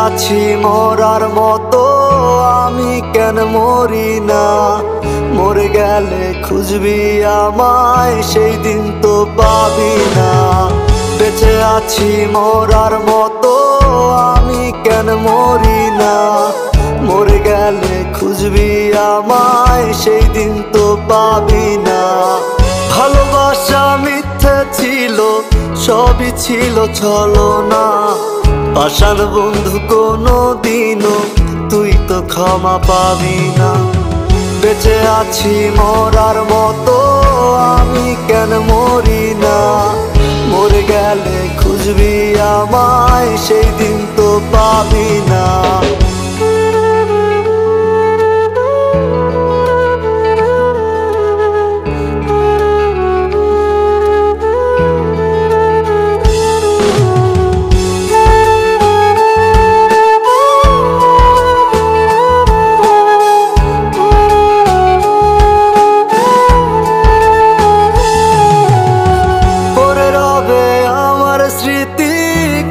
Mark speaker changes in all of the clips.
Speaker 1: আছি মরার মতো আমি কেন মরি না? মরে গেলে খুঁজবি আমায় সেই দিন তো পাবি না। বেঁচে আছি মরার মতো আমি কেন মরি না? মরে গেলে খুঁজবি আমায় সেই দিন তো পাবি না। ভালোবাসা মিথ্যে ছিল, সবই ছিল ছলনা। পাষাণ বন্ধু কোনো দিনও তুই তো ক্ষমা পাবি না। বেঁচে আছি মরার মতো আমি কেন মরি না? মরে গেলে খুঁজবি আমায় সেই দিন তো পাবি না।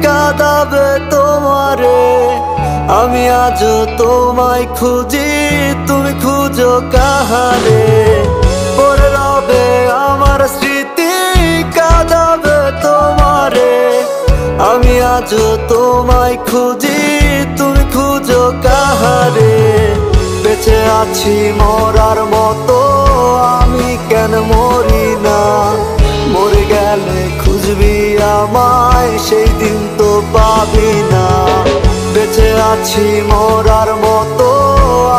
Speaker 1: কাঁদাবে তোমারে আমি আজও তোমায় খুঁজি, তুমি খুঁজো কাহারে? পড়ে রবে আমার স্মৃতি কাঁদাবে তোমারে আমি আজও তোমায় খুঁজি, তুমি খুঁজো কাহারে? বেঁচে আছি মরার মতো আমি কেন মরি না? মরে গেলে খুঁজবি আমায় সেই দিন তো পাবি না। বেঁচে আছি মরার মতো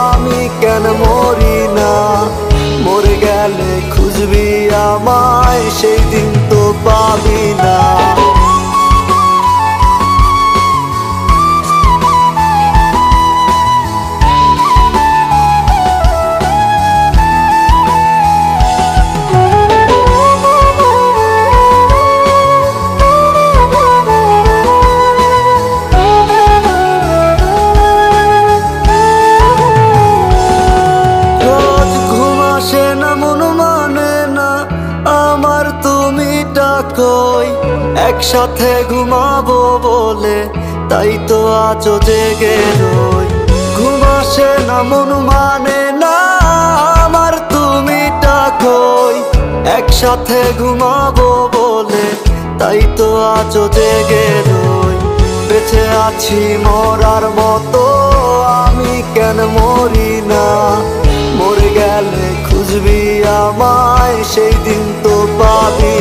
Speaker 1: আমি কেন মরি না? মরে গেলে খুঁজবি আমায় সেই দিন তো পাবি না। একসাথে ঘুমাবো বলে তাই তো আজও জেগে রই। ঘুম আসে না মন মানে না আমার তুমি ডাকোই। একসাথে ঘুমাবো বলে তাই তো আজও জেগে রই। বেঁচে আছি মরার মতো আমি কেন মরি না? মরে গেলে খুঁজবি আমায় সেই দিন তো পাবি